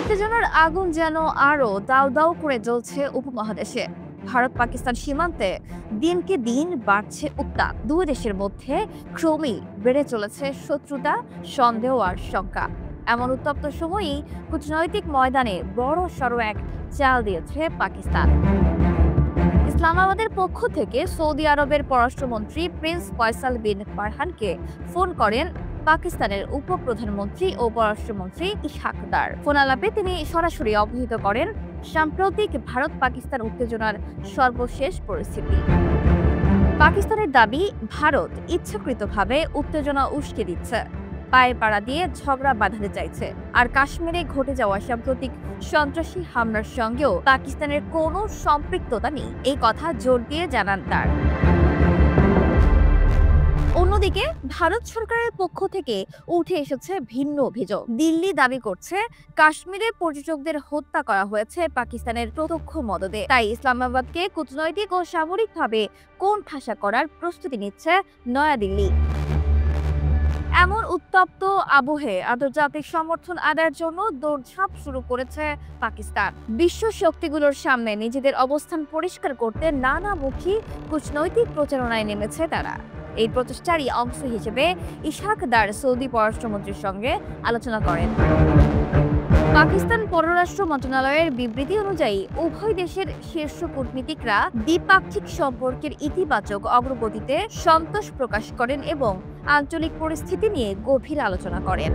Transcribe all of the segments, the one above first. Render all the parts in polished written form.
উত্তেজনার আগুন যেন আরো দাউ দাউ করে জ্বলছে উপমহাদেশে। ভারত পাকিস্তান সীমান্তে দিনকে দিন বাড়ছে উত্তাপ। দুই দেশের মধ্যে ক্রমেই বেড়ে চলেছে শত্রুতা, সন্দেহ আর শঙ্কা। এমন উত্তপ্ত সময়ই কূটনৈতিক ময়দানে বড় সড় এক চাল দিয়েছে পাকিস্তান। ইসলামাবাদের পক্ষ থেকে সৌদি আরবের পররাষ্ট্রমন্ত্রী প্রিন্স ফয়সাল বিন ফারহানকে ফোন করেন পাকিস্তানের উপপ্রধানমন্ত্রী ও পররাষ্ট্রমন্ত্রী ইসহাক দার। ফোন আলাপে তিনি সরাসরি অবহিত করেন সাম্প্রতিক ভারত পাকিস্তান উত্তেজনার সর্বশেষ পরিস্থিতি। পাকিস্তানের দাবি, ভারত ইচ্ছাকৃতভাবে উত্তেজনা উস্কে দিচ্ছে, পায়ে পাড়া দিয়ে ঝগড়া বাঁধাতে চাইছে। আর কাশ্মীরে ঘটে যাওয়া সাম্প্রতিক সন্ত্রাসী হামলার সঙ্গেও পাকিস্তানের কোনো সম্পৃক্ততা নেই, এই কথা জোর দিয়ে জানান তার। অন্যদিকে ভারত সরকারের পক্ষ থেকে উঠে এসেছে ভিন্ন অভিযোগ। দিল্লি দাবি করছে কাশ্মীরে পর্যটকদের হত্যা করা হয়েছে পাকিস্তানের প্রত্যক্ষ মদদে। তাই ইসলামাবাদকে কূটনৈতিক ও সামরিকভাবে কোণঠাসা করার প্রস্তুতি নিচ্ছে নয়াদিল্লি। এমন উত্তপ্ত আবহে আন্তর্জাতিক সমর্থন আদায়ের জন্য দৌড়ঝাঁপ শুরু করেছে পাকিস্তান। বিশ্ব শক্তিগুলোর সামনে নিজেদের অবস্থান পরিষ্কার করতে নানামুখী কূটনৈতিক প্রচারণায় নেমেছে তারা। এই প্রচেষ্টারই অংশ হিসেবে ইসহাক দার সৌদি পররাষ্ট্রমন্ত্রীর সঙ্গে আলোচনা করেন। পাকিস্তান পররাষ্ট্র মন্ত্রণালয়ের বিবৃতি অনুযায়ী উভয় দেশের শীর্ষ কূটনীতিকরা দ্বিপাক্ষিক সম্পর্কের ইতিবাচক অগ্রগতিতে সন্তোষ প্রকাশ করেন এবং আঞ্চলিক পরিস্থিতি নিয়ে গভীর আলোচনা করেন।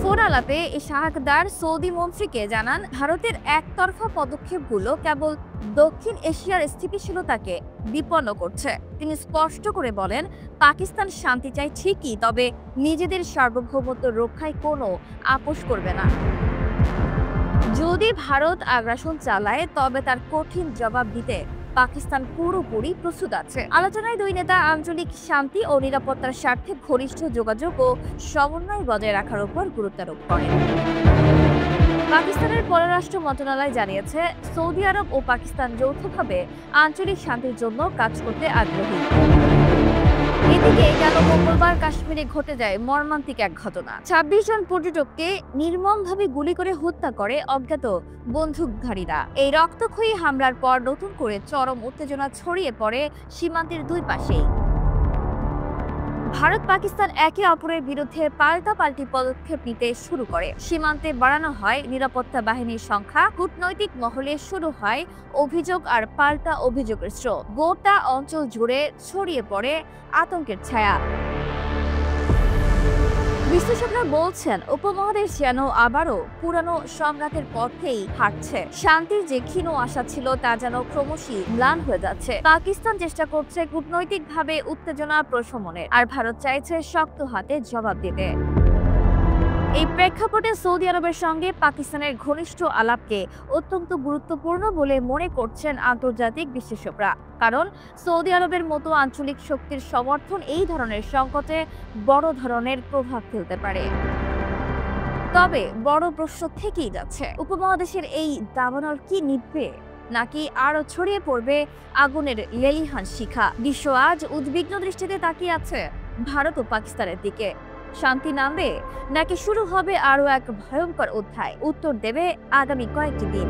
ফোন আলাপে ইসহাক দার সৌদি মন্ত্রীকে জানান, ভারতের একতরফা পদক্ষেপগুলো কেবল দক্ষিণ এশিয়ার স্থিতিশীলতাকে বিপন্ন করছে। তিনি স্পষ্ট করে বলেন, পাকিস্তান শান্তি চায় ঠিকই, তবে নিজেদের সার্বভৌমত্ব রক্ষায় কোনো আপোষ করবে না। যদি ভারত আগ্রাসন চালায় তবে তার কঠিন জবাব দিতে পাকিস্তান পুরোপুরি প্রস্তুত আছে। আলোচনায় দুই নেতা আঞ্চলিক শান্তি ও নিরাপত্তার স্বার্থে ঘনিষ্ঠ যোগাযোগ ও সমন্বয় বজায় রাখার উপর গুরুত্ব আরোপ করেন। পাকিস্তানের পররাষ্ট্র মন্ত্রণালয় জানিয়েছে, সৌদি আরব ও পাকিস্তান যৌথভাবে আঞ্চলিক শান্তির জন্য কাজ করতে আগ্রহী। এদিকে গেল মঙ্গলবার কাশ্মীরে ঘটে যায় মর্মান্তিক এক ঘটনা। ২৬ জন পর্যটককে নির্মমভাবে গুলি করে হত্যা করে অজ্ঞাত বন্দুকধারীরা। এই রক্তক্ষয়ী হামলার পর নতুন করে চরম উত্তেজনা ছড়িয়ে পড়ে সীমান্তের দুই পাশেই। ভারত পাকিস্তান একে অপরের বিরুদ্ধে পাল্টাপাল্টি পদক্ষেপ নিতে শুরু করে। সীমান্তে বাড়ানো হয় নিরাপত্তা বাহিনীর সংখ্যা, কূটনৈতিক মহলে শুরু হয় অভিযোগ আর পাল্টা অভিযোগের স্রোত। গোটা অঞ্চল জুড়ে ছড়িয়ে পড়ে আতঙ্কের ছায়া। বিশ্লেষকরা বলছেন, উপমহাদেশ যেন আবারও পুরানো সংঘাতের পথেই হাঁটছে। শান্তির যে ক্ষীণ আশা ছিল তা যেন ক্রমশই ম্লান হয়ে যাচ্ছে। পাকিস্তান চেষ্টা করছে কূটনৈতিকভাবে উত্তেজনা প্রশমনের, আর ভারত চাইছে শক্ত হাতে জবাব দিতে। এই প্রেক্ষাপটে সৌদি আরবের সঙ্গে পাকিস্তানের ঘনিষ্ঠ আলাপকে অত্যন্ত গুরুত্বপূর্ণ বলে মনে করছেন আন্তর্জাতিক বিশ্লেষকরা। কারণ সৌদি আরবের মতো আঞ্চলিক শক্তির সমর্থন এই ধরনের সংকটে বড় ধরনের প্রভাব ফেলতে পারে। তবে বড় প্রশ্ন থেকেই যাচ্ছে, উপমহাদেশের এই দাবানল কি নিভবে, নাকি আরো ছড়িয়ে পড়বে আগুনের লেলিহান শিখা? বিশ্ব আজ উদ্বিগ্ন দৃষ্টিতে তাকিয়ে আছে ভারত ও পাকিস্তানের দিকে। শান্তি নামবে নাকি শুরু হবে আরো এক ভয়ঙ্কর অধ্যায়? উত্তর দেবে আগামী কয়েকটি দিন।